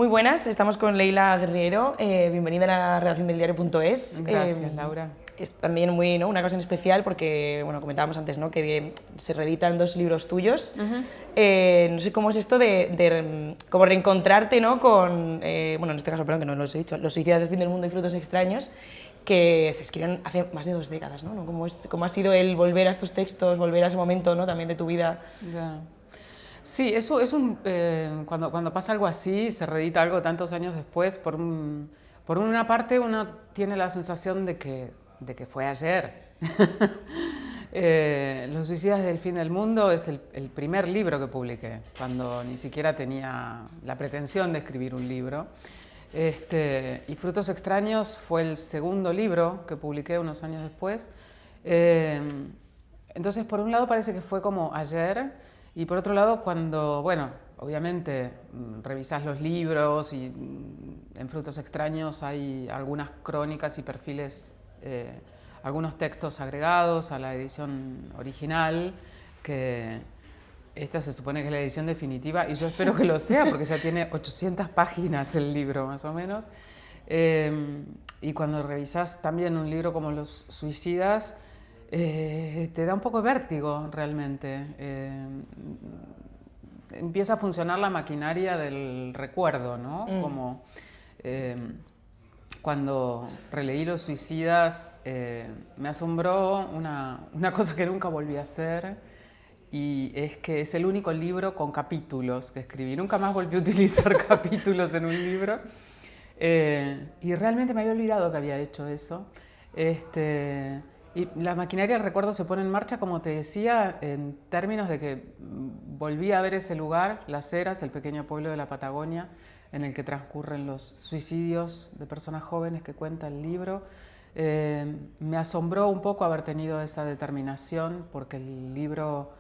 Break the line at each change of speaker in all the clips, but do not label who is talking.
Muy buenas, estamos con Leila Guerriero, bienvenida a la redacción del diario.es.
Gracias, Laura.
Es también una cosa en especial porque, bueno, comentábamos antes, ¿no?, que se reeditan 2 libros tuyos. No sé cómo es esto de como reencontrarte, ¿no?, con, bueno, en este caso, perdón, que no los he dicho, Los suicidas del fin del mundo y Frutos extraños, que se escribieron hace más de 2 décadas, ¿no? ¿Cómo ha sido el volver a estos textos, volver a ese momento, ¿no?, también de tu vida?
Ya. Sí, eso es cuando pasa algo así, se reedita algo tantos años después, por una parte uno tiene la sensación de que fue ayer. Los suicidas del fin del mundo es el primer libro que publiqué, cuando ni siquiera tenía la pretensión de escribir un libro. Y Frutos extraños fue el segundo libro que publiqué unos años después. Entonces, por un lado parece que fue como ayer, y por otro lado, cuando, bueno, obviamente revisás los libros y en Frutos extraños hay algunas crónicas y perfiles, algunos textos agregados a la edición original, que esta se supone que es la edición definitiva y yo espero que lo sea porque ya tiene 800 páginas el libro más o menos. Y cuando revisás también un libro como Los suicidas, te da un poco de vértigo realmente. Empieza a funcionar la maquinaria del recuerdo, ¿no? Como cuando releí Los suicidas, me asombró una cosa que nunca volví a hacer, y es que es el único libro con capítulos que escribí. Nunca más volví a utilizar capítulos en un libro. Y realmente me había olvidado que había hecho eso. Y la maquinaria del recuerdo se pone en marcha, como te decía, en términos de que volví a ver ese lugar, Las Heras, el pequeño pueblo de la Patagonia, en el que transcurren los suicidios de personas jóvenes que cuenta el libro. Me asombró un poco haber tenido esa determinación, porque el libro,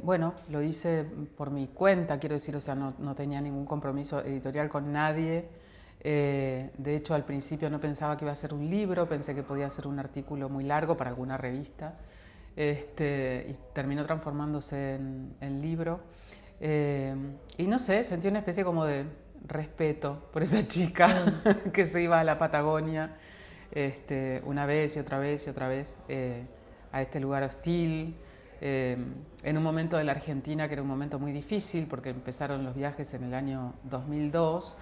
bueno, lo hice por mi cuenta, quiero decir, o sea, no tenía ningún compromiso editorial con nadie. De hecho, al principio no pensaba que iba a ser un libro, pensé que podía ser un artículo muy largo para alguna revista, y terminó transformándose en libro. Y no sé, sentí una especie como de respeto por esa chica que se iba a la Patagonia una vez y otra vez y otra vez, a este lugar hostil, en un momento de la Argentina que era un momento muy difícil porque empezaron los viajes en el año 2002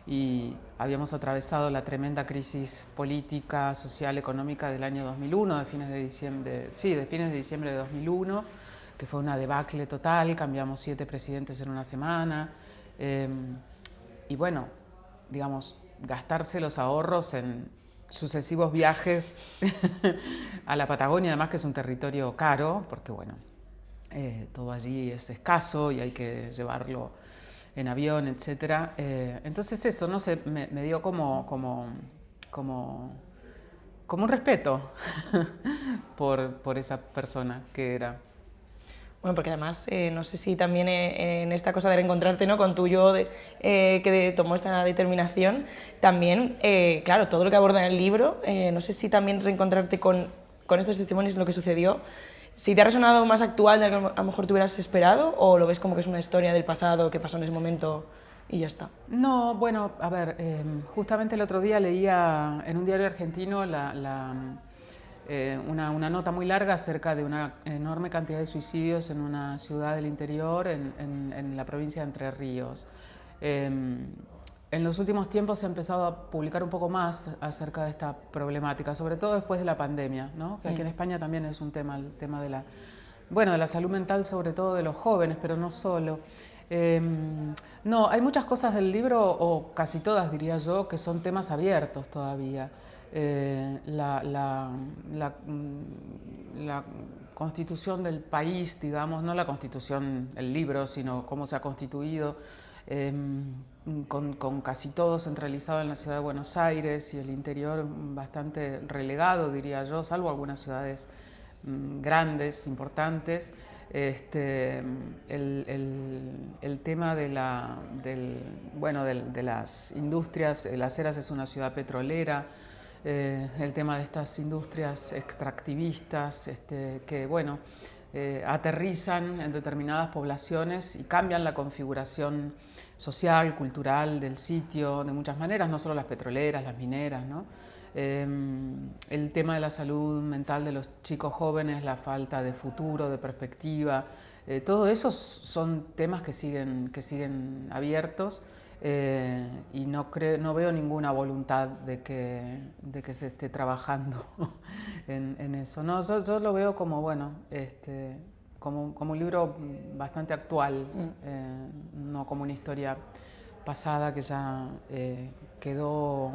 y habíamos atravesado la tremenda crisis política, social, económica del año 2001, de fines de diciembre de 2001, que fue una debacle total, cambiamos 7 presidentes en una semana, y bueno, digamos, gastarse los ahorros en sucesivos viajes a la Patagonia, además que es un territorio caro, porque bueno, todo allí es escaso y hay que llevarlo en avión, etc. Entonces eso, no sé, me dio como un respeto por esa persona que era.
Bueno, porque además, no sé si también en esta cosa de reencontrarte, ¿no?, con tu yo que tomó esta determinación, también, claro, todo lo que aborda en el libro, no sé si también reencontrarte con estos testimonios, lo que sucedió, si te ha resonado más actual de lo que a lo mejor te hubieras esperado, o lo ves como que es una historia del pasado que pasó en ese momento y ya está.
No, bueno, a ver, justamente el otro día leía en un diario argentino una nota muy larga acerca de una enorme cantidad de suicidios en una ciudad del interior, en la provincia de Entre Ríos. En los últimos tiempos se ha empezado a publicar un poco más acerca de esta problemática, sobre todo después de la pandemia, ¿no? Que aquí en España también es un tema, el tema de la salud mental, sobre todo de los jóvenes, pero no solo. No, hay muchas cosas del libro, o casi todas diría yo, que son temas abiertos todavía. La constitución del país, digamos, no la constitución, el libro, sino cómo se ha constituido, con casi todo centralizado en la ciudad de Buenos Aires y el interior bastante relegado, diría yo, salvo algunas ciudades grandes, importantes. El tema de las industrias, Las Heras es una ciudad petrolera, el tema de estas industrias extractivistas, que bueno, aterrizan en determinadas poblaciones y cambian la configuración social, cultural del sitio de muchas maneras, no solo las petroleras, las mineras, ¿no? El tema de la salud mental de los chicos jóvenes, la falta de futuro, de perspectiva, todo eso son temas que siguen abiertos. Y no veo ninguna voluntad de que se esté trabajando en eso. No, yo lo veo como, bueno, como un libro bastante actual, no como una historia pasada que ya quedó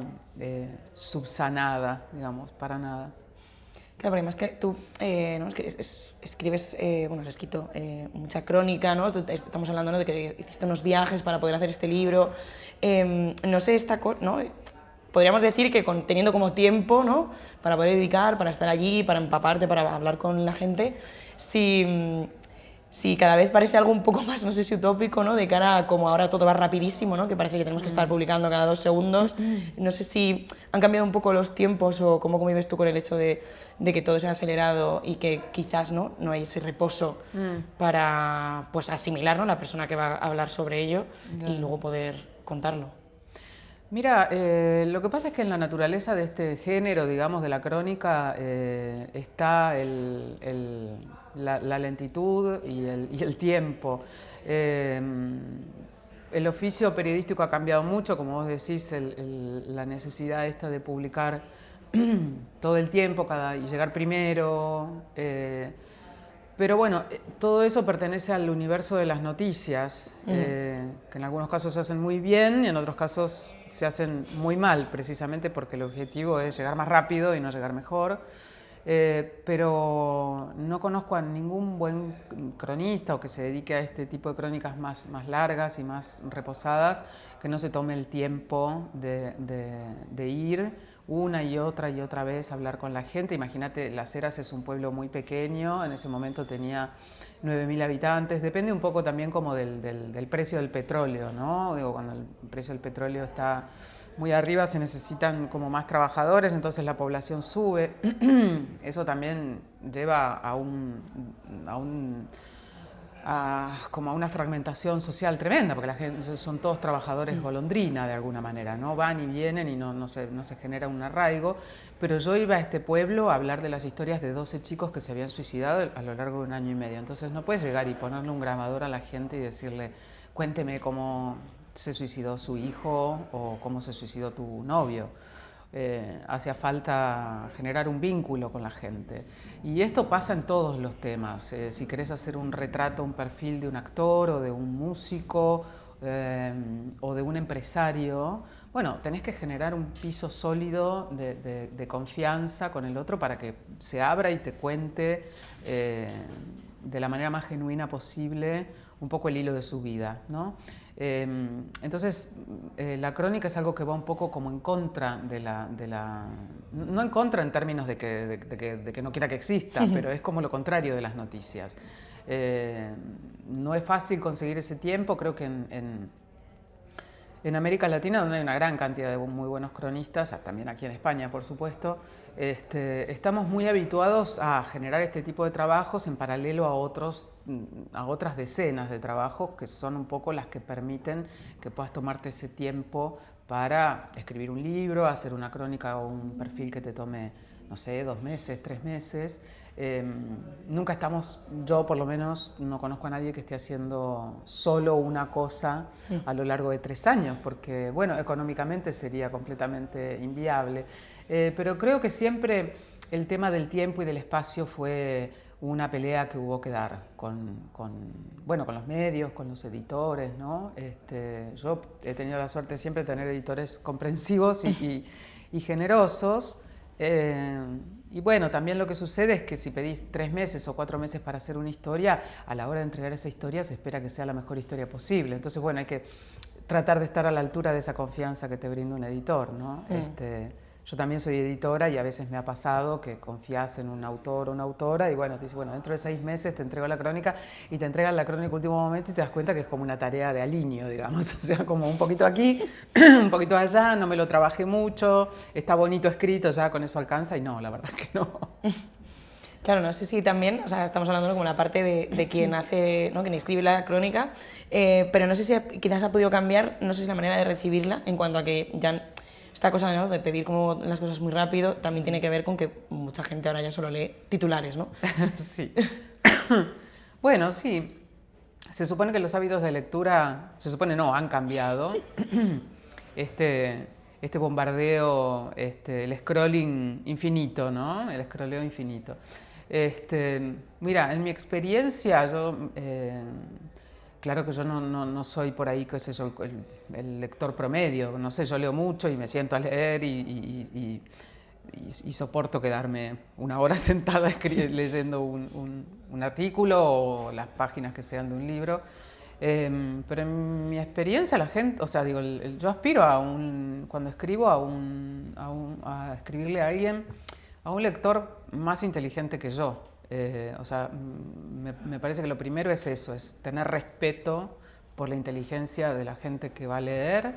subsanada, digamos, para nada.
Claro, porque además que tú ¿no? escribes, bueno, has escrito mucha crónica, ¿no? Estamos hablando, ¿no? de que hiciste unos viajes para poder hacer este libro. No sé, ¿no? Podríamos decir que teniendo como tiempo, ¿no? Para poder dedicar, para estar allí, para empaparte, para hablar con la gente, si cada vez parece algo un poco más, no sé si utópico, ¿no? De cara a como ahora todo va rapidísimo, ¿no? Que parece que tenemos que estar publicando cada 2 segundos. No sé si han cambiado un poco los tiempos o cómo convives tú con el hecho de que todo se ha acelerado y que quizás no hay ese reposo para pues, asimilar, ¿no? La persona que va a hablar sobre ello y luego poder contarlo.
Mira, lo que pasa es que en la naturaleza de este género, digamos, de la crónica, está la lentitud y el tiempo. El oficio periodístico ha cambiado mucho, como vos decís, la necesidad esta de publicar todo el tiempo y llegar primero. Pero bueno, todo eso pertenece al universo de las noticias, que en algunos casos se hacen muy bien y en otros casos se hacen muy mal, precisamente porque el objetivo es llegar más rápido y no llegar mejor. Pero no conozco a ningún buen cronista o que se dedique a este tipo de crónicas más largas y más reposadas que no se tome el tiempo de ir una y otra vez a hablar con la gente. Imagínate, Las Heras es un pueblo muy pequeño, en ese momento tenía 9.000 habitantes, depende un poco también como del precio del petróleo, ¿no? Digo, cuando el precio del petróleo está muy arriba se necesitan como más trabajadores, entonces la población sube. Eso también lleva como a una fragmentación social tremenda, porque la gente son todos trabajadores golondrina de alguna manera, ¿no? Van y vienen y no se genera un arraigo. Pero yo iba a este pueblo a hablar de las historias de 12 chicos que se habían suicidado a lo largo de 1 año y medio. Entonces no puedes llegar y ponerle un grabador a la gente y decirle, cuénteme cómo se suicidó su hijo o cómo se suicidó tu novio. Hacía falta generar un vínculo con la gente. Y esto pasa en todos los temas. Si querés hacer un retrato, un perfil de un actor o de un músico o de un empresario, bueno, tenés que generar un piso sólido de confianza con el otro para que se abra y te cuente de la manera más genuina posible un poco el hilo de su vida, ¿no? Entonces, la crónica es algo que va un poco como en contra no en contra en términos de que no quiera que exista, pero es como lo contrario de las noticias. No es fácil conseguir ese tiempo, creo que en América Latina, donde hay una gran cantidad de muy buenos cronistas, también aquí en España, por supuesto, estamos muy habituados a generar este tipo de trabajos en paralelo a otras decenas de trabajos que son un poco las que permiten que puedas tomarte ese tiempo para escribir un libro, hacer una crónica o un perfil que te tome, no sé, 2 meses, 3 meses. Nunca yo por lo menos no conozco a nadie que esté haciendo solo una cosa a lo largo de 3 años, porque bueno, económicamente sería completamente inviable. Pero creo que siempre el tema del tiempo y del espacio fue una pelea que hubo que dar con los medios, con los editores, ¿no? Yo he tenido la suerte siempre de tener editores comprensivos y generosos. Y bueno, también lo que sucede es que si pedís 3 meses o 4 meses para hacer una historia, a la hora de entregar esa historia se espera que sea la mejor historia posible. Entonces, bueno, hay que tratar de estar a la altura de esa confianza que te brinda un editor, ¿no? Yo también soy editora y a veces me ha pasado que confías en un autor o una autora y bueno, te dice, bueno, dentro de 6 meses te entrego la crónica y te entregan la crónica último momento y te das cuenta que es como una tarea de alineo, digamos, o sea, como un poquito aquí, un poquito allá, no me lo trabajé mucho, está bonito escrito, ya con eso alcanza y no, la verdad es que no.
Claro, no sé si también, o sea, estamos hablando como la parte de quien hace, ¿no? Quien escribe la crónica, pero no sé si quizás ha podido cambiar, no sé si la manera de recibirla, en cuanto a que ya esta cosa, ¿no? De pedir como las cosas muy rápido también tiene que ver con que mucha gente ahora ya solo lee titulares, ¿no?
Sí. Bueno, sí. Se supone que los hábitos de lectura, se supone no, han cambiado. Este bombardeo, el scrolling infinito, ¿no? El scrolleo infinito. Mira, en mi experiencia, claro que yo no soy por ahí, qué sé yo, el lector promedio, no sé, yo leo mucho y me siento a leer y soporto quedarme una hora sentada leyendo un artículo o las páginas que sean de un libro. Pero en mi experiencia la gente, o sea, digo, yo aspiro cuando escribo a escribirle a alguien, a un lector más inteligente que yo. O sea, me parece que lo primero es eso, es tener respeto por la inteligencia de la gente que va a leer.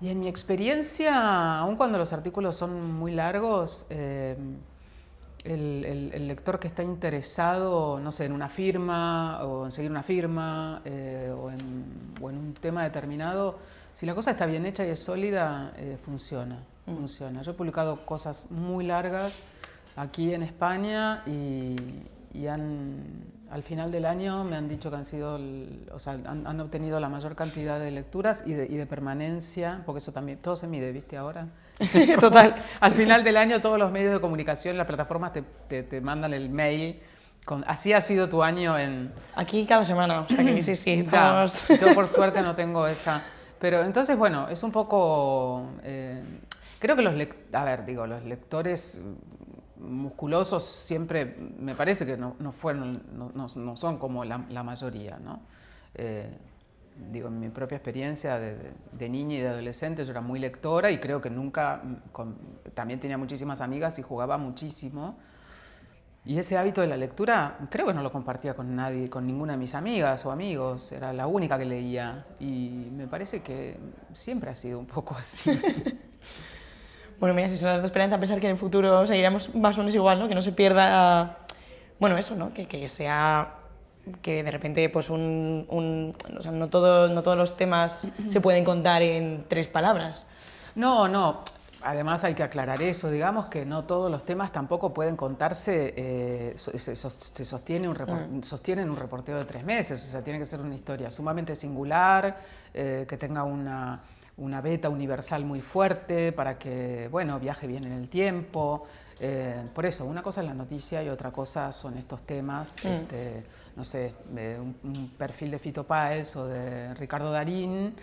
Y en mi experiencia, aun cuando los artículos son muy largos, el lector que está interesado, no sé, en una firma o en seguir una firma o en un tema determinado, si la cosa está bien hecha y es sólida, funciona. Yo he publicado cosas muy largas aquí en España y al final del año me han dicho que han sido, o sea, han obtenido la mayor cantidad de lecturas y de permanencia, porque eso también, todo se mide, ¿viste ahora?
Total.
Al final del año todos los medios de comunicación, las plataformas te mandan el mail. Así ha sido tu año en...
Aquí cada semana, o sea que sí,
estamos... Yo por suerte no tengo esa... Pero entonces, bueno, es un poco... creo que los lectores musculosos siempre, me parece que no son como la mayoría, ¿no? Digo, en mi propia experiencia de niña y de adolescente, yo era muy lectora y creo que nunca, también tenía muchísimas amigas y jugaba muchísimo. Y ese hábito de la lectura creo que no lo compartía con nadie, con ninguna de mis amigas o amigos, era la única que leía y me parece que siempre ha sido un poco así.
Bueno, mira, si son las de esperanza, pensar que en el futuro seguiremos más o menos igual, ¿no? Que no se pierda, bueno, eso, ¿no? Que sea, que de repente, pues o sea, no todos los temas se pueden contar en 3 palabras.
No. Además hay que aclarar eso, digamos que no todos los temas tampoco pueden contarse, sostienen un reporteo de 3 meses, o sea, tiene que ser una historia sumamente singular, que tenga una beta universal muy fuerte para que, bueno, viaje bien en el tiempo. Por eso, una cosa es la noticia y otra cosa son estos temas, no sé, un perfil de Fito Páez o de Ricardo Darín,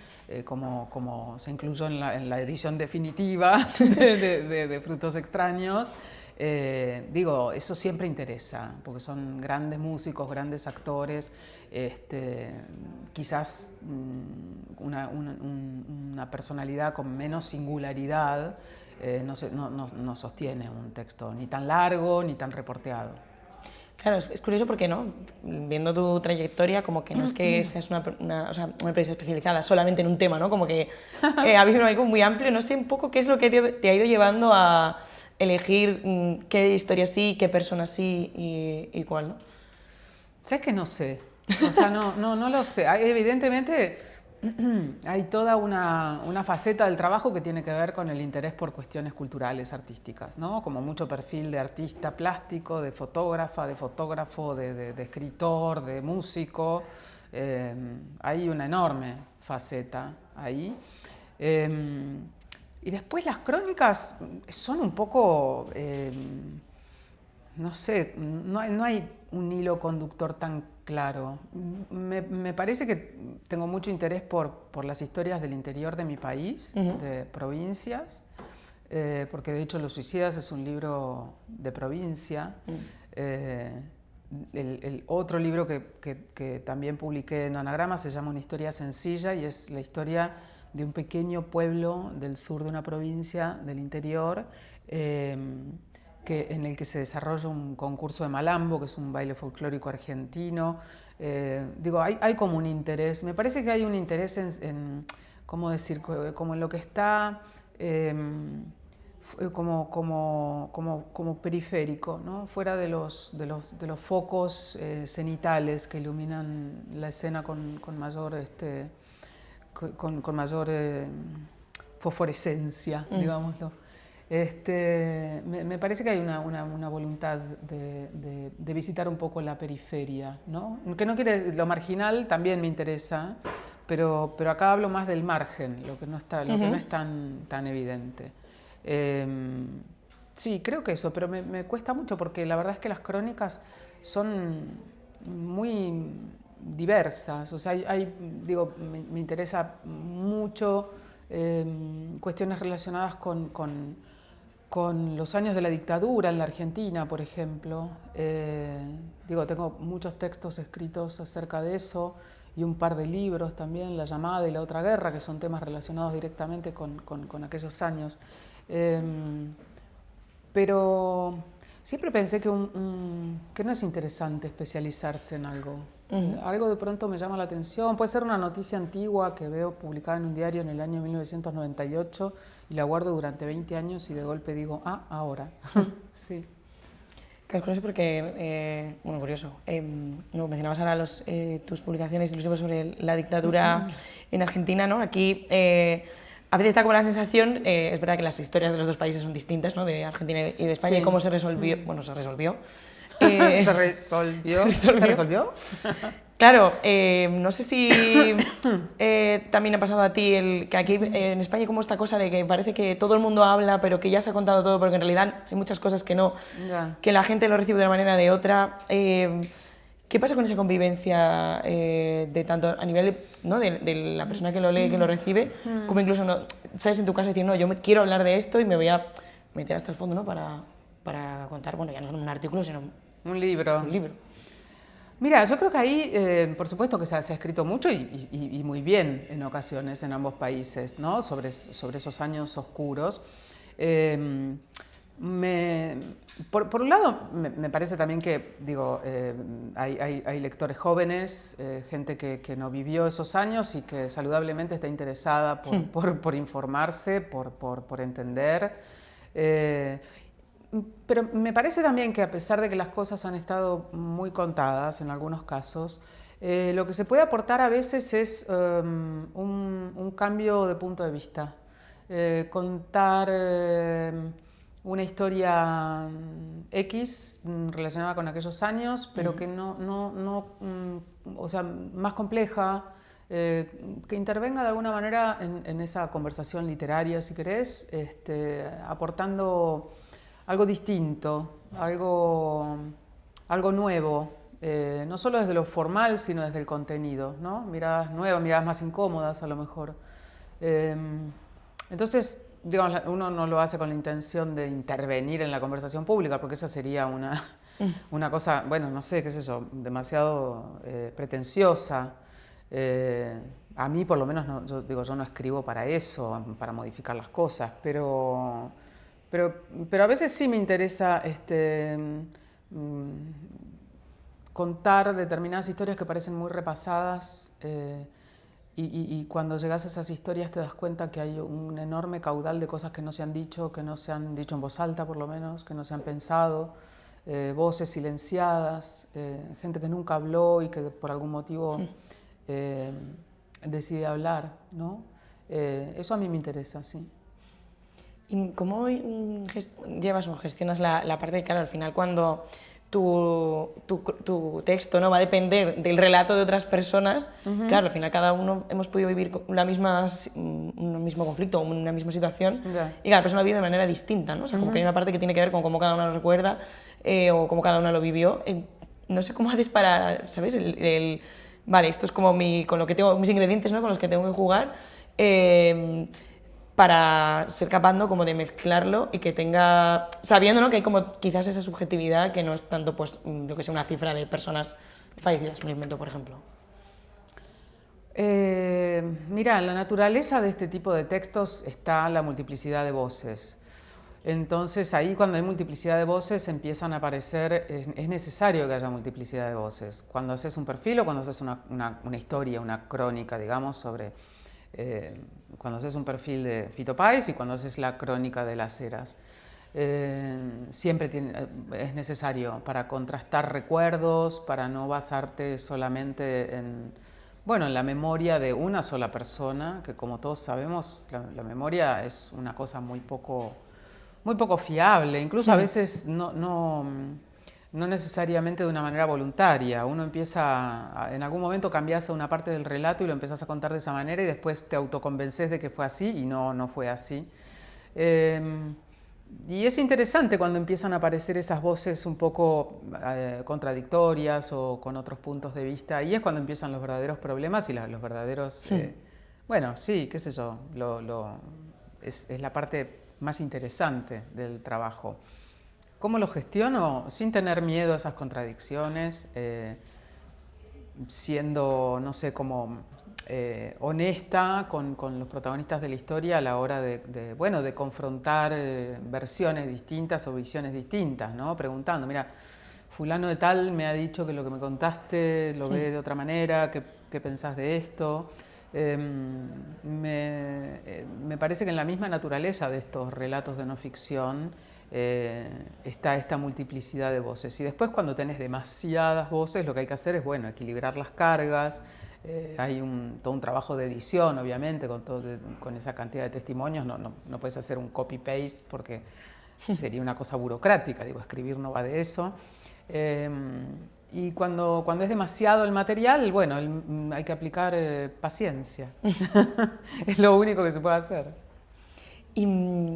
como se incluyó en la edición definitiva de Frutos Extraños. Digo, eso siempre interesa, porque son grandes músicos, grandes actores, quizás una personalidad con menos singularidad no sostiene un texto ni tan largo ni tan reporteado.
Claro, es curioso porque, ¿no? Viendo tu trayectoria, como que no es que seas una empresa especializada solamente en un tema, ¿no? Como que ha habido algo muy amplio, no sé un poco qué es lo que te ha ido llevando a elegir qué historia sí, qué persona sí y cuál, ¿no?
¿Sabes que no sé? O sea, no lo sé. Evidentemente hay toda una faceta del trabajo que tiene que ver con el interés por cuestiones culturales, artísticas, ¿no? Como mucho perfil de artista plástico, de fotógrafo, de escritor, de músico. Hay una enorme faceta ahí. Y después las crónicas son un poco, no sé, no hay un hilo conductor tan claro. Me parece que tengo mucho interés por las historias del interior de mi país, de provincias, porque de hecho Los Suicidas es un libro de provincia. El otro libro que también publiqué en Anagrama se llama Una historia sencilla y es la historia de un pequeño pueblo del sur de una provincia del interior en el que se desarrolla un concurso de malambo, que es un baile folclórico argentino. Digo, hay como un interés, me parece que hay un interés ¿cómo decir? Como en lo que está como periférico, ¿no? Fuera de los focos cenitales que iluminan la escena con mayor, con mayor fosforescencia, digámoslo. Me parece que hay una voluntad de visitar un poco la periferia, ¿no? Que no quiere, lo marginal también me interesa, pero acá hablo más del margen, lo que no es tan evidente. Sí, creo que eso, pero me cuesta mucho porque la verdad es que las crónicas son muy diversas, o sea, digo, me interesa mucho cuestiones relacionadas con los años de la dictadura en la Argentina, por ejemplo. Digo, tengo muchos textos escritos acerca de eso y un par de libros también, La llamada y La otra guerra, que son temas relacionados directamente con aquellos años. Pero siempre pensé que no es interesante especializarse en algo. Algo de pronto me llama la atención, puede ser una noticia antigua que veo publicada en un diario en el año 1998 y la guardo durante 20 años y de golpe digo, ahora. Sí.
Claro, curioso porque, bueno, curioso, no, mencionabas ahora tus publicaciones y los libros sobre la dictadura en Argentina, ¿no? Aquí a veces está como la sensación, es verdad que las historias de los dos países son distintas, ¿no? De Argentina y de España, sí. Y cómo se resolvió, bueno, se resolvió.
¿Se resolvió? ¿Se resolvió?
Claro, no sé si también ha pasado a ti que aquí en España hay como esta cosa de que parece que todo el mundo habla, pero que ya se ha contado todo, porque en realidad hay muchas cosas que no, que la gente lo recibe de una manera o de otra. ¿Qué pasa con esa convivencia de tanto a nivel, ¿no? de la persona que lo lee, que lo recibe, como incluso, ¿no? ¿Sabes? En tu casa decir, no, yo quiero hablar de esto y me voy a meter hasta el fondo, ¿no? para contar, bueno, ya no solo un artículo, sino
un libro.
Un libro.
Mira, yo creo que ahí, por supuesto que se ha escrito mucho y muy bien en ocasiones en ambos países, ¿no? sobre esos años oscuros. Por un lado, me parece también que, digo, hay lectores jóvenes, gente que no vivió esos años y que saludablemente está interesada por informarse, por entender. Pero me parece también que a pesar de que las cosas han estado muy contadas en algunos casos, lo que se puede aportar a veces es un cambio de punto de vista. Contar una historia X relacionada con aquellos años, pero que o sea, más compleja, que intervenga de alguna manera en esa conversación literaria, si querés, aportando algo distinto, algo nuevo, no solo desde lo formal, sino desde el contenido, ¿no? Miradas nuevas, miradas más incómodas a lo mejor. Entonces, digamos, uno no lo hace con la intención de intervenir en la conversación pública, porque esa sería una cosa, bueno, no sé, qué sé yo, demasiado pretenciosa. A mí, por lo menos, yo no escribo para eso, para modificar las cosas, pero a veces sí me interesa contar determinadas historias que parecen muy repasadas y cuando llegas a esas historias te das cuenta que hay un enorme caudal de cosas que no se han dicho en voz alta por lo menos, que no se han pensado, voces silenciadas, gente que nunca habló y que por algún motivo decide hablar, ¿no? Eso a mí me interesa, sí.
¿Y cómo llevas o gestionas la parte de, claro, al final cuando tu texto no va a depender del relato de otras personas, claro, al final cada uno hemos podido vivir un mismo conflicto o una misma situación y cada persona lo vive de manera distinta, ¿no? O sea, como que hay una parte que tiene que ver con cómo cada uno lo recuerda o cómo cada uno lo vivió. No sé cómo haces para, ¿sabes? Vale, esto es como con lo que tengo, mis ingredientes, ¿no? Con los que tengo que jugar. Para ser capaz, ¿no? Como de mezclarlo y que tenga, sabiendo, ¿no? Que hay como quizás esa subjetividad que no es tanto, pues, yo que sé, una cifra de personas fallecidas, me lo invento, por ejemplo.
Mira, en la naturaleza de este tipo de textos está la multiplicidad de voces. Entonces ahí cuando hay multiplicidad de voces empiezan a aparecer, es necesario que haya multiplicidad de voces. Cuando haces un perfil o cuando haces una historia, una crónica, digamos, sobre cuando haces un perfil de Fito Páez y cuando haces la crónica de Las Heras. Siempre es necesario para contrastar recuerdos, para no basarte solamente en, bueno, en la memoria de una sola persona, que como todos sabemos, la memoria es una cosa muy poco fiable, incluso a veces no necesariamente de una manera voluntaria. Uno empieza, en algún momento cambias una parte del relato y lo empezás a contar de esa manera y después te autoconvences de que fue así y no fue así. Y es interesante cuando empiezan a aparecer esas voces un poco contradictorias o con otros puntos de vista, y es cuando empiezan los verdaderos problemas y los verdaderos... bueno, sí, qué sé yo, es la parte más interesante del trabajo. ¿Cómo lo gestiono? Sin tener miedo a esas contradicciones, siendo, no sé, como honesta con los protagonistas de la historia a la hora de confrontar versiones distintas o visiones distintas, ¿no? Preguntando, mira, fulano de tal me ha dicho que lo que me contaste lo ve de otra manera, ¿qué pensás de esto? Me parece que en la misma naturaleza de estos relatos de no ficción está esta multiplicidad de voces. Y después cuando tenés demasiadas voces, lo que hay que hacer es, bueno, equilibrar las cargas. Hay todo un trabajo de edición, obviamente, con esa cantidad de testimonios. No puedes hacer un copy-paste porque sería una cosa burocrática. Digo, escribir no va de eso. Y cuando es demasiado el material, bueno, hay que aplicar paciencia. Es lo único que se puede hacer.
Y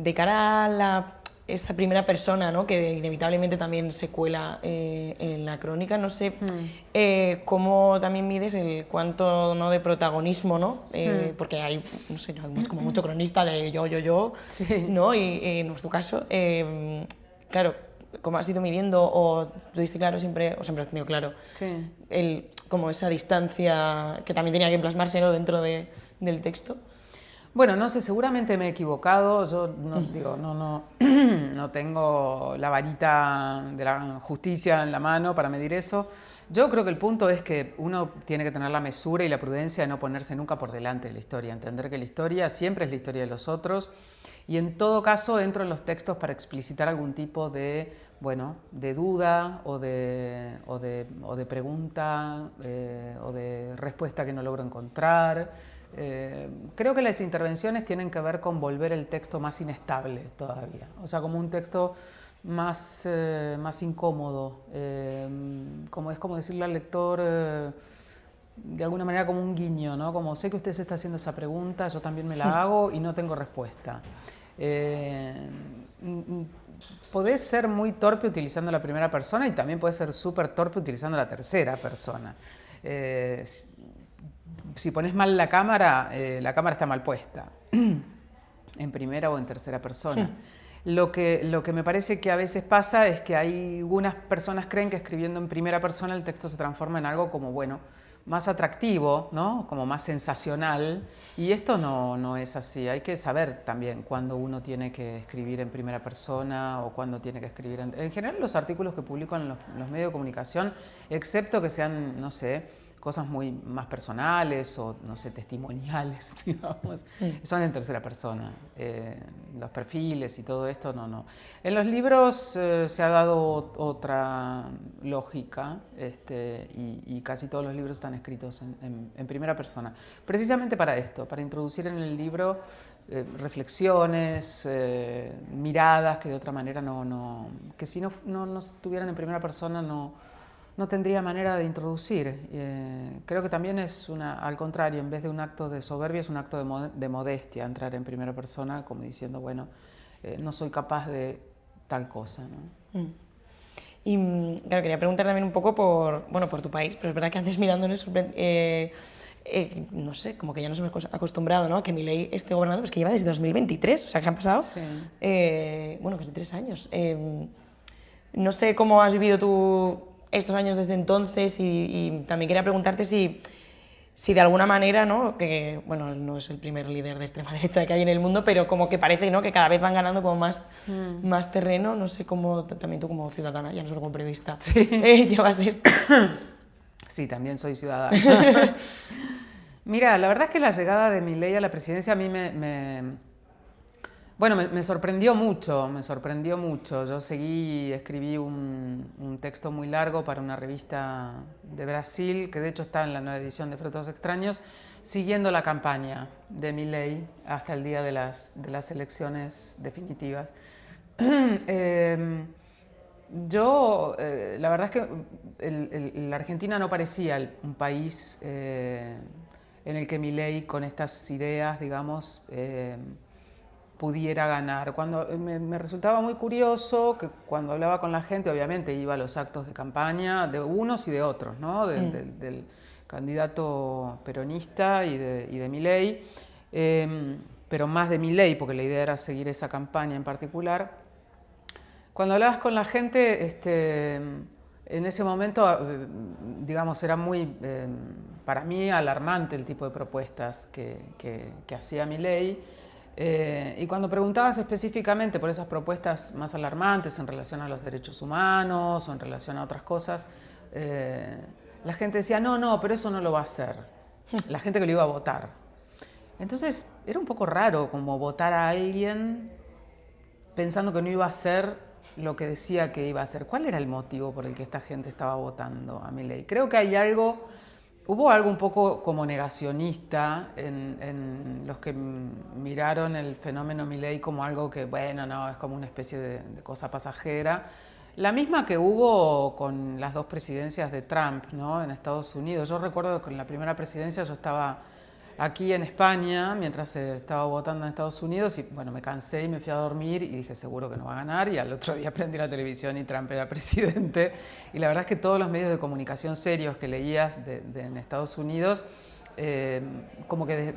de cara a esta primera persona, ¿no? Que inevitablemente también se cuela en la crónica, no sé cómo también mides el cuánto, ¿no?, de protagonismo, ¿no? Porque hay, no sé, hay como mucho cronista de yo,
sí.
¿no? Y en tu caso, claro, ¿cómo has ido midiendo o tuviste claro siempre, o siempre has tenido claro
sí.
como esa distancia que también tenía que plasmarse, ¿no?, dentro del texto?
Bueno, no sé, seguramente me he equivocado. Yo no tengo la varita de la justicia en la mano para medir eso. Yo creo que el punto es que uno tiene que tener la mesura y la prudencia de no ponerse nunca por delante de la historia, entender que la historia siempre es la historia de los otros, y en todo caso entro en los textos para explicitar algún tipo de, bueno, de duda o de pregunta o de respuesta que no logro encontrar. Creo que las intervenciones tienen que ver con volver el texto más inestable todavía, o sea, como un texto más incómodo, es como decirle al lector de alguna manera como un guiño, ¿no? Como sé que usted se está haciendo esa pregunta, yo también me la hago y no tengo respuesta. Podés ser muy torpe utilizando la primera persona y también podés ser súper torpe utilizando la tercera persona. Si pones mal la cámara está mal puesta, en primera o en tercera persona. Lo que me parece que a veces pasa es que algunas personas creen que escribiendo en primera persona el texto se transforma en algo como, bueno, más atractivo, ¿no? Como más sensacional, y esto no es así. Hay que saber también cuándo uno tiene que escribir en primera persona o cuándo tiene que escribir en general los artículos que publico en los medios de comunicación, excepto que sean, no sé, cosas muy más personales o, no sé, testimoniales, digamos, son en tercera persona. Los perfiles y todo esto, no. En los libros se ha dado otra lógica, y casi todos los libros están escritos en primera persona. Precisamente para esto, para introducir en el libro reflexiones, miradas que de otra manera que si no estuvieran en primera persona no tendría manera de introducir. Creo que también es al contrario, en vez de un acto de soberbia, es un acto de modestia entrar en primera persona, como diciendo, bueno, no soy capaz de tal cosa, ¿no?
Y claro, quería preguntar también un poco por tu país, pero es verdad que antes mirándolo, no sé, como que ya nos hemos acostumbrado, ¿no?, a que Milei esté gobernando, pues que lleva desde 2023, o sea, que han pasado, casi 3 años. No sé cómo has vivido tú estos años desde entonces y también quería preguntarte si de alguna manera, ¿no?, que bueno, no es el primer líder de extrema derecha que hay en el mundo, pero como que parece, ¿no?, que cada vez van ganando como más terreno. No sé cómo también tú como ciudadana, ya no solo como periodista, llevas esto.
Sí, también soy ciudadana. Mira, la verdad es que la llegada de Milei a la presidencia a mí bueno, me sorprendió mucho, me sorprendió mucho. Yo escribí un texto muy largo para una revista de Brasil, que de hecho está en la nueva edición de Frutos Extraños, siguiendo la campaña de Milei hasta el día de las elecciones definitivas. La verdad es que la Argentina no parecía un país en el que Milei con estas ideas, digamos, pudiera ganar. Me resultaba muy curioso que cuando hablaba con la gente, obviamente iba a los actos de campaña de unos y de otros, ¿no? Del candidato peronista y de Milei, pero más de Milei, porque la idea era seguir esa campaña en particular. Cuando hablabas con la gente, en ese momento, digamos, era muy, para mí, alarmante el tipo de propuestas que hacía Milei. Y cuando preguntabas específicamente por esas propuestas más alarmantes en relación a los derechos humanos o en relación a otras cosas, la gente decía, no, pero eso no lo va a hacer. La gente que lo iba a votar. Entonces, era un poco raro como votar a alguien pensando que no iba a hacer lo que decía que iba a hacer. ¿Cuál era el motivo por el que esta gente estaba votando a Milei? Creo que hubo algo un poco como negacionista en los que miraron el fenómeno Milei como algo que, bueno, no, es como una especie de cosa pasajera. La misma que hubo con las dos presidencias de Trump, ¿no? En Estados Unidos. Yo recuerdo que con la primera presidencia yo estaba aquí en España, mientras estaba votando en Estados Unidos, y bueno, me cansé y me fui a dormir y dije, seguro que no va a ganar, y al otro día prendí la televisión y Trump era presidente. Y la verdad es que todos los medios de comunicación serios que leías en Estados Unidos, como que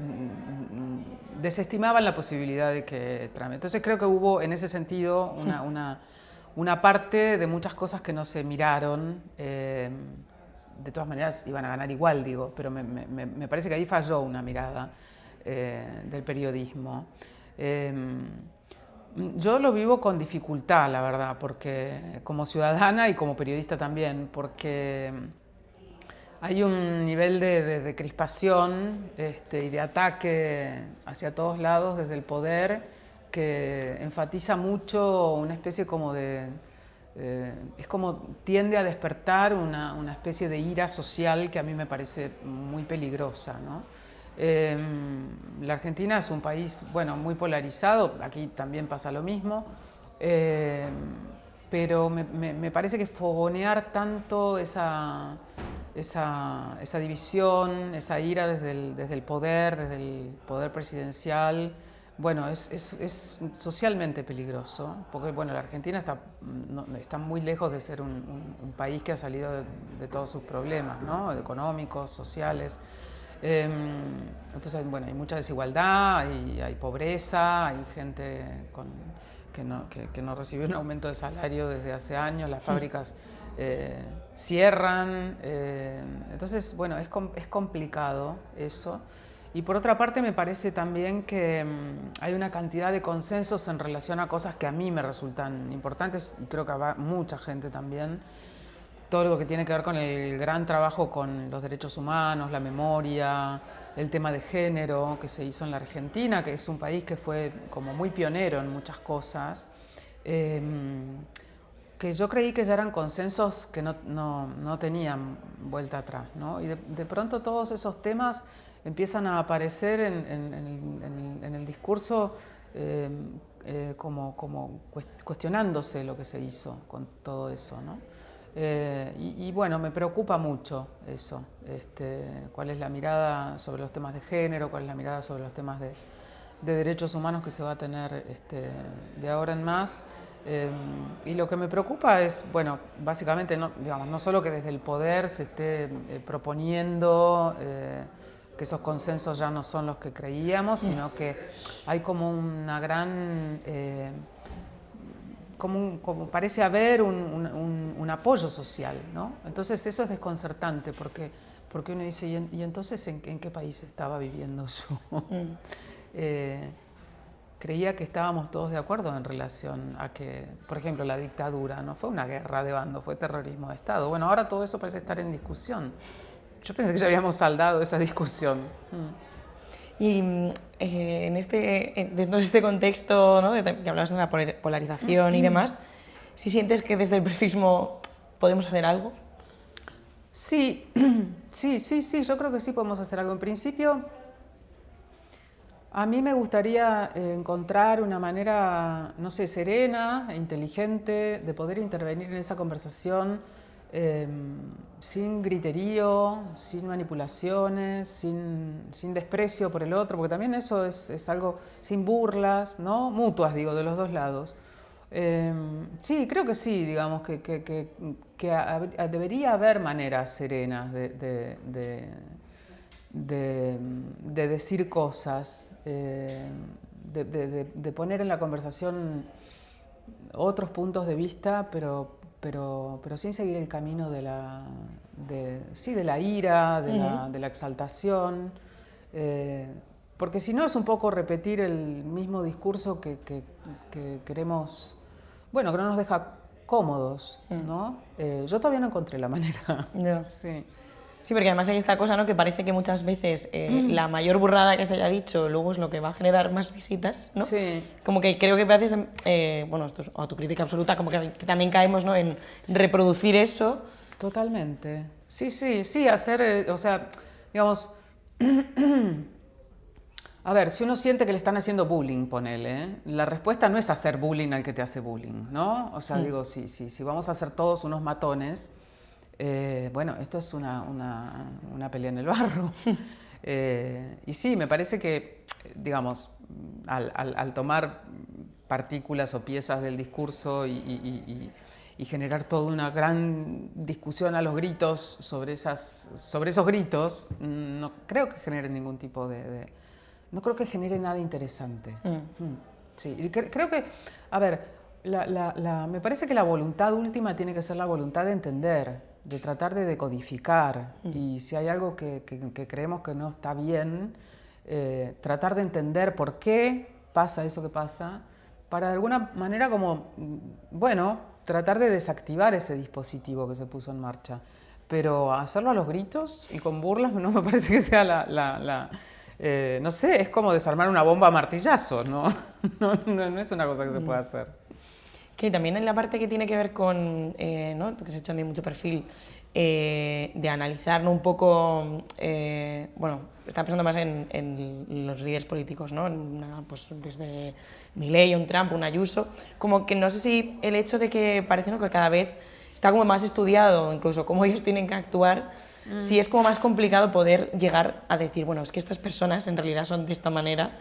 desestimaban la posibilidad de que Trump. Entonces creo que hubo en ese sentido una parte de muchas cosas que no se miraron. De todas maneras iban a ganar igual, digo, pero me parece que ahí falló una mirada del periodismo. Yo lo vivo con dificultad, la verdad, porque como ciudadana y como periodista también, porque hay un nivel de crispación y de ataque hacia todos lados desde el poder que enfatiza mucho una especie como es como tiende a despertar una especie de ira social que a mí me parece muy peligrosa, ¿no? La Argentina es un país, bueno, muy polarizado, aquí también pasa lo mismo, pero me parece que fogonear tanto esa división, esa ira desde el poder presidencial, bueno, es socialmente peligroso, porque bueno, la Argentina está muy lejos de ser un país que ha salido de todos sus problemas, ¿no? Económicos, sociales. Entonces, bueno, hay mucha desigualdad, hay pobreza, hay gente que no recibe un aumento de salario desde hace años, las fábricas cierran. Entonces, bueno, es complicado eso. Y por otra parte me parece también que hay una cantidad de consensos en relación a cosas que a mí me resultan importantes y creo que a mucha gente también. Todo lo que tiene que ver con el gran trabajo con los derechos humanos, la memoria, el tema de género que se hizo en la Argentina, que es un país que fue como muy pionero en muchas cosas, que yo creí que ya eran consensos que no tenían vuelta atrás, ¿no? Y de pronto todos esos temas empiezan a aparecer en el discurso como cuestionándose lo que se hizo con todo eso, ¿no? Y bueno, me preocupa mucho eso, cuál es la mirada sobre los temas de género, cuál es la mirada sobre los temas de derechos humanos que se va a tener de ahora en más. Y lo que me preocupa es, bueno, básicamente, no solo que desde el poder se esté proponiendo que esos consensos ya no son los que creíamos, sino que hay como una gran... como parece haber un apoyo social, ¿no? Entonces eso es desconcertante porque uno dice, ¿y entonces en qué país estaba viviendo yo? Creía que estábamos todos de acuerdo en relación a que, por ejemplo, la dictadura no fue una guerra de bando, fue terrorismo de Estado. Bueno, ahora todo eso parece estar en discusión. yo pensé que ya habíamos saldado esa discusión.
Y dentro de este contexto, ¿no? Que hablabas de la polarización y demás, ¿sí sientes que desde el periodismo podemos hacer algo?
Sí, sí, yo creo que sí podemos hacer algo. En principio, a mí me gustaría encontrar una manera, no sé, serena e inteligente de poder intervenir en esa conversación sin griterío, sin manipulaciones, sin desprecio por el otro, porque también eso es algo sin burlas, ¿no? Mutuas, digo, de los dos lados. Sí, creo que sí, digamos, que debería haber maneras serenas de decir cosas, de poner en la conversación otros puntos de vista, pero sin seguir el camino de la ira, de la exaltación, porque si no es un poco repetir el mismo discurso que queremos, bueno, que no nos deja cómodos, ¿no? Yo todavía no encontré la manera.
No.
Sí.
Sí, porque además hay esta cosa, ¿no? Que parece que muchas veces la mayor burrada que se haya dicho luego es lo que va a generar más visitas, ¿no?
Sí.
Como que creo que a veces, bueno, esto es autocrítica absoluta, como que también caemos, ¿no? En reproducir eso.
Totalmente. Sí, hacer, o sea, digamos, a ver, si uno siente que le están haciendo bullying, ponele, la respuesta no es hacer bullying al que te hace bullying, ¿no? O sea, digo, si vamos a ser todos unos matones, bueno, esto es una pelea en el barro. Y sí, me parece que, digamos, al tomar partículas o piezas del discurso y generar toda una gran discusión a los gritos sobre esos gritos, no creo que genere ningún tipo no creo que genere nada interesante. Sí, y creo que, a ver, me parece que la voluntad última tiene que ser la voluntad de entender, de tratar de decodificar. Y si hay algo que creemos que no está bien, tratar de entender por qué pasa eso que pasa, para de alguna manera como, bueno, tratar de desactivar ese dispositivo que se puso en marcha. Pero hacerlo a los gritos y con burlas no me parece que sea no sé, es como desarmar una bomba a martillazos, ¿no? No es una cosa que se pueda hacer.
Que también en la parte que tiene que ver con, ¿no? Que se ha hecho también mucho perfil, de analizar, ¿no? Un poco, bueno, está pensando más en los líderes políticos, ¿no? Pues desde Milei, un Trump, un Ayuso, como que no sé si el hecho de que parece, ¿no? Que cada vez está como más estudiado, incluso cómo ellos tienen que actuar, sí es como más complicado poder llegar a decir, bueno, es que estas personas en realidad son de esta manera,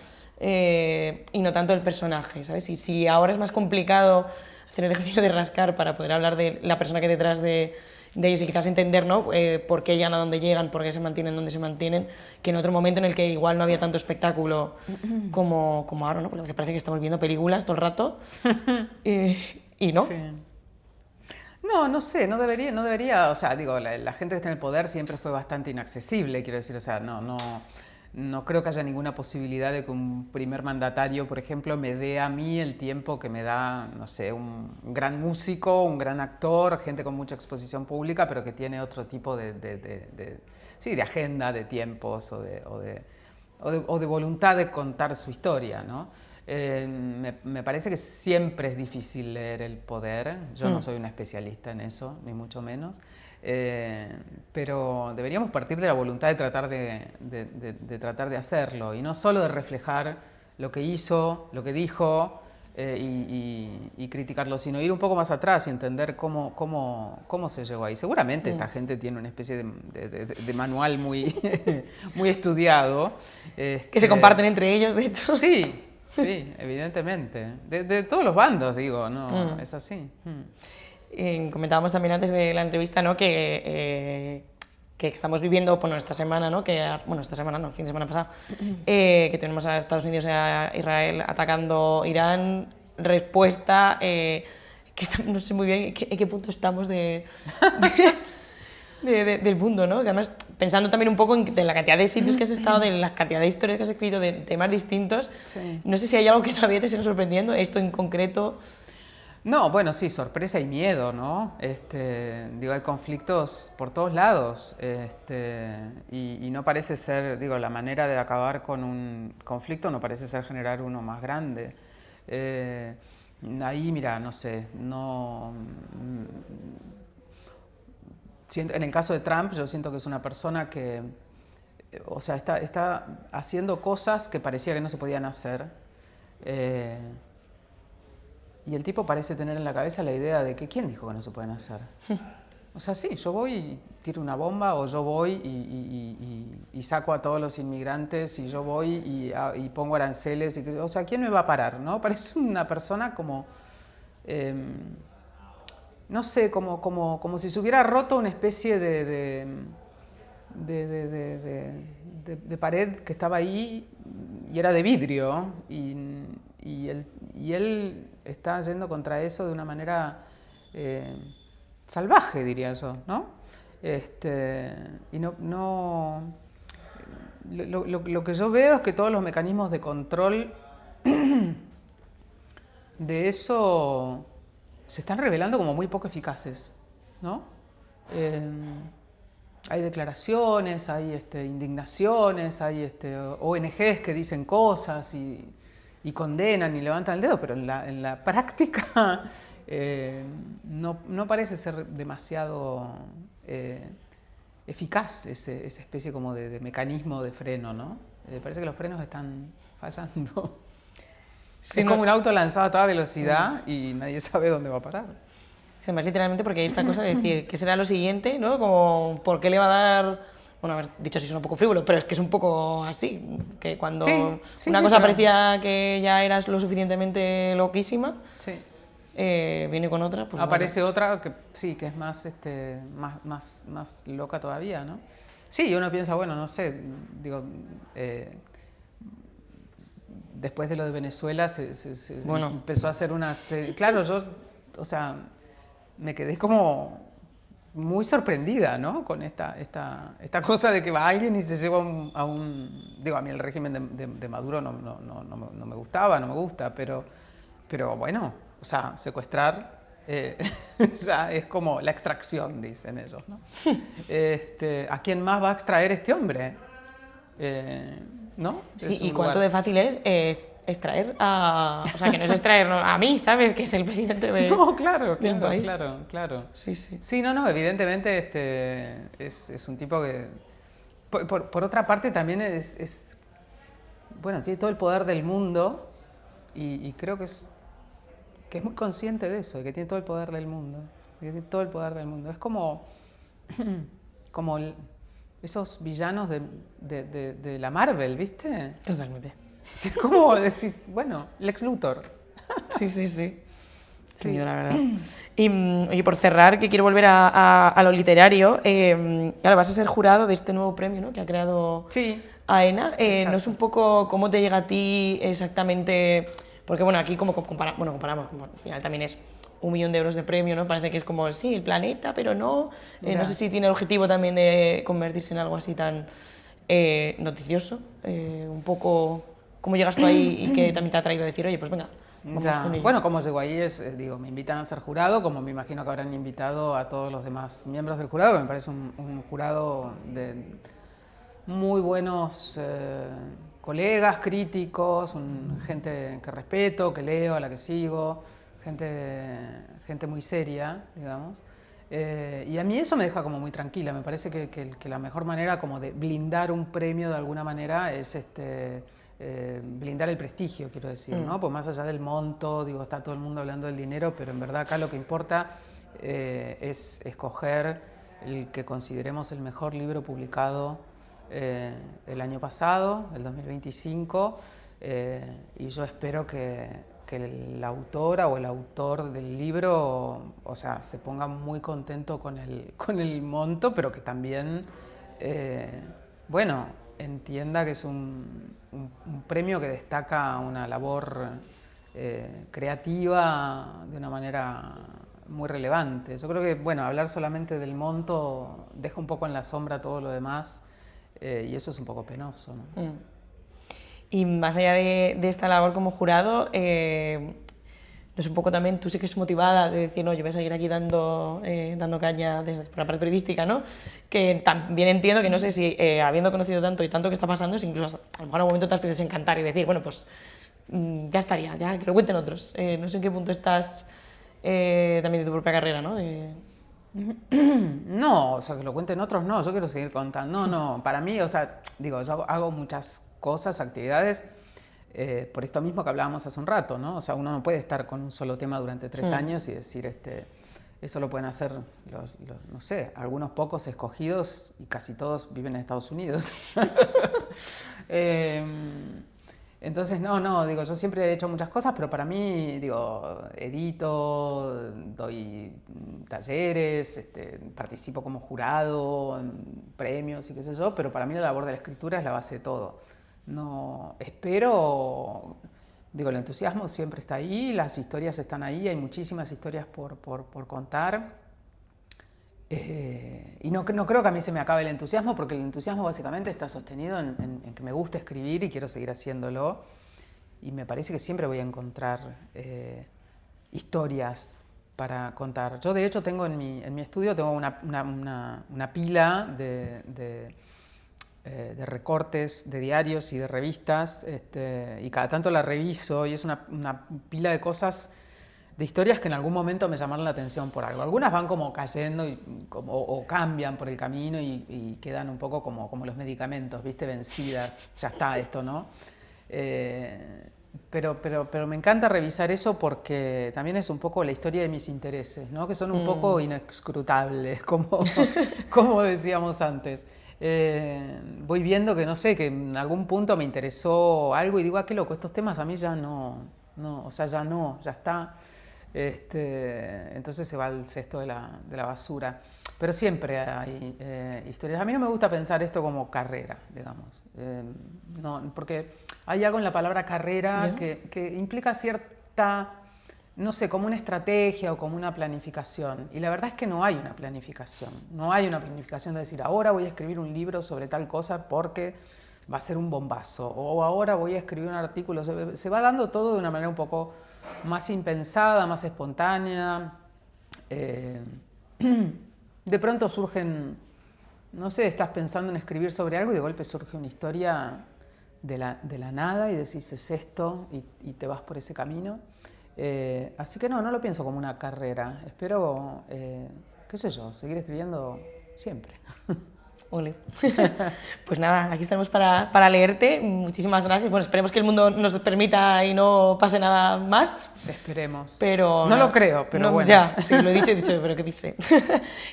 y no tanto el personaje, ¿sabes? Y si ahora es más complicado hacer el ejercicio de rascar para poder hablar de la persona que hay detrás de ellos y quizás entender, ¿no? Por qué llegan a donde llegan, por qué se mantienen donde se mantienen, que en otro momento en el que igual no había tanto espectáculo como ahora, ¿no? Porque parece que estamos viendo películas todo el rato y no.
Sí. No sé, no debería, o sea, digo, la gente que está en el poder siempre fue bastante inaccesible, quiero decir, o sea, no creo que haya ninguna posibilidad de que un primer mandatario, por ejemplo, me dé a mí el tiempo que me da, no sé, un gran músico, un gran actor, gente con mucha exposición pública, pero que tiene otro tipo de agenda, de tiempos o de voluntad de contar su historia, ¿no? Me parece que siempre es difícil leer el poder. Yo no soy una especialista en eso, ni mucho menos. Pero deberíamos partir de la voluntad de tratar de hacerlo y no solo de reflejar lo que hizo, lo que dijo y criticarlo, sino ir un poco más atrás y entender cómo se llegó ahí. Seguramente esta gente tiene una especie de manual muy, muy estudiado.
Que se comparten entre ellos, de hecho.
Sí, evidentemente. De todos los bandos, digo, ¿no? Es así.
Comentábamos también antes de la entrevista, ¿no? Que estamos viviendo, bueno, esta semana, ¿no? Esta semana no, fin de semana pasado, que tenemos a Estados Unidos y a Israel atacando Irán, respuesta, que no sé muy bien en qué punto estamos del mundo, ¿no? Que además, pensando también un poco en la cantidad de sitios que has estado, de la cantidad de historias que has escrito, de temas distintos, no sé si hay algo que todavía te sigue sorprendiendo, esto en concreto.
No, bueno, sí, sorpresa y miedo, ¿no? Digo, hay conflictos por todos lados, y no parece ser, digo, la manera de acabar con un conflicto no parece ser generar uno más grande. Eh, Ahí, mira, no sé, no... En el caso de Trump, yo siento que es una persona que, o sea, está haciendo cosas que parecía que no se podían hacer. eh, Y el tipo parece tener en la cabeza la idea de que ¿quién dijo que no se pueden hacer? O sea, sí, yo voy y tiro una bomba, o yo voy y saco a todos los inmigrantes, y yo voy y pongo aranceles. O sea, ¿quién me va a parar? ¿No? Parece una persona como, eh, no sé, como si se hubiera roto una especie de pared que estaba ahí y era de vidrio, y él está yendo contra eso de una manera salvaje, diría yo, ¿no? Y lo que yo veo es que todos los mecanismos de control de eso se están revelando como muy poco eficaces, ¿no? Eh, Hay declaraciones, hay indignaciones, hay ONGs que dicen cosas y condenan y levantan el dedo, pero en la práctica no parece ser demasiado eficaz esa especie como de mecanismo de freno, ¿no? Parece que los frenos están fallando.
Sí,
Es como un auto lanzado a toda velocidad y nadie sabe dónde va a parar.
Además, literalmente, porque hay esta cosa de decir, ¿qué será lo siguiente? ¿No? Como, ¿por qué le va a dar...? Bueno, a ver, dicho así es un poco frívolo, pero es que es un poco así, que cuando una cosa parecía que ya era lo suficientemente loquísima,
sí.
Viene con otra, pues
aparece otra que sí, que es más loca todavía, ¿no? Sí, y uno piensa, bueno, no sé, digo, después de lo de Venezuela se
Bueno.
empezó a hacer claro, yo, o sea, me quedé como muy sorprendida, ¿no? Con esta cosa de que va alguien y se lleva digo, a mí el régimen de Maduro no me gustaba, no me gusta, pero bueno, o sea, secuestrar ya es como la extracción, dicen ellos, ¿no? ¿A quién más va a extraer este hombre? ¿No?
Sí, ¿y cuánto de fácil es extraer a... O sea, que no es extraer a mí, ¿sabes? Que es el presidente
No, claro,
del país.
Claro.
Sí, sí.
Sí, no, evidentemente es un tipo que... Por otra parte también bueno, tiene todo el poder del mundo y creo que es muy consciente de eso, de que tiene todo el poder del mundo. Que tiene todo el poder del mundo. Es como esos villanos de la Marvel, ¿viste?
Totalmente.
Es como decís, bueno, Lex Luthor.
Sí, sí, sí. Qué
Sí.
miedo, la verdad. Y, oye, por cerrar, que quiero volver a lo literario, claro, vas a ser jurado de este nuevo premio, ¿no?, que ha creado
Sí.
AENA. ¿No es un poco cómo te llega a ti exactamente? Porque, bueno, aquí como comparamos, como al final también es 1 millón de euros de premio, ¿no? Parece que es como, sí, el planeta, pero no. No sé si tiene el objetivo también de convertirse en algo así tan noticioso. Un poco, ¿cómo llegas tú ahí y qué también te ha traído a decir, oye, pues venga, vamos con ello?
Bueno, como llego ahí digo, me invitan a ser jurado, como me imagino que habrán invitado a todos los demás miembros del jurado, que me parece un jurado de muy buenos colegas, críticos, gente que respeto, que leo, a la que sigo, gente muy seria, digamos. Y a mí eso me deja como muy tranquila. Me parece que la mejor manera como de blindar un premio de alguna manera es blindar el prestigio, quiero decir, ¿no? Pues más allá del monto, digo, está todo el mundo hablando del dinero, pero en verdad acá lo que importa es escoger el que consideremos el mejor libro publicado el año pasado, el 2025, y yo espero que la autora o el autor del libro, o sea, se ponga muy contento con el monto, pero que también, bueno, entienda que es un premio que destaca una labor creativa de una manera muy relevante. Yo creo que, bueno, hablar solamente del monto deja un poco en la sombra todo lo demás, y eso es un poco penoso, ¿no?
Y más allá de esta labor como jurado, es un poco también, tú sí que es motivada de decir, no, yo voy a seguir aquí dando caña por la parte periodística, ¿no? Que también entiendo que no sé si habiendo conocido tanto y tanto que está pasando, si incluso a lo mejor en un momento te has podido encantar y decir, bueno, pues ya estaría, ya que lo cuenten otros. No sé en qué punto estás también de tu propia carrera, ¿no?
No, o sea, que lo cuenten otros, no, yo quiero seguir contando. No, para mí, o sea, digo, yo hago muchas cosas, actividades, por esto mismo que hablábamos hace un rato, ¿no? O sea, uno no puede estar con un solo tema durante 3 años y decir, eso lo pueden hacer no sé, algunos pocos escogidos y casi todos viven en Estados Unidos. Entonces, no, digo, yo siempre he hecho muchas cosas, pero para mí, digo, edito, doy talleres, participo como jurado en premios y qué sé yo, pero para mí la labor de la escritura es la base de todo. No, espero, digo, el entusiasmo siempre está ahí, las historias están ahí, hay muchísimas historias por contar. Y no creo que a mí se me acabe el entusiasmo, porque el entusiasmo básicamente está sostenido en que me gusta escribir y quiero seguir haciéndolo. Y me parece que siempre voy a encontrar historias para contar. Yo de hecho tengo en mi estudio tengo una pila de recortes de diarios y de revistas, y cada tanto la reviso y es una pila de cosas, de historias que en algún momento me llamaron la atención por algo. Algunas van como cayendo o cambian por el camino y quedan un poco como los medicamentos, ¿viste? Vencidas, ya está esto, ¿no? Pero me encanta revisar eso porque también es un poco la historia de mis intereses, ¿no? Que son un poco inescrutables, como decíamos antes. Voy viendo que, no sé, que en algún punto me interesó algo y digo, qué loco, estos temas a mí ya no, o sea, ya está. Entonces se va al cesto de la basura. Pero siempre hay historias. A mí no me gusta pensar esto como carrera, digamos. No, porque hay algo en la palabra carrera que implica cierta, no sé, como una estrategia o como una planificación. Y la verdad es que no hay una planificación. No hay una planificación de decir, ahora voy a escribir un libro sobre tal cosa porque va a ser un bombazo. O ahora voy a escribir un artículo. Se va dando todo de una manera un poco más impensada, más espontánea. De pronto surgen, no sé, estás pensando en escribir sobre algo y de golpe surge una historia de la nada y decís, es esto, y te vas por ese camino. Así que no lo pienso como una carrera. Espero, qué sé yo, seguir escribiendo siempre.
Ole. Pues nada, aquí estamos para leerte. Muchísimas gracias. Bueno, esperemos que el mundo nos permita y no pase nada más.
Esperemos.
Pero
no lo creo, pero bueno.
Ya, sí, lo he dicho, pero qué dice.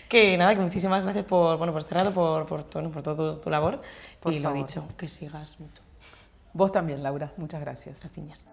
Que nada, que muchísimas gracias por este rato, por toda tu labor.
Por
y
favor.
Lo dicho, que sigas mucho.
Vos también, Laura. Muchas gracias.
Gracias.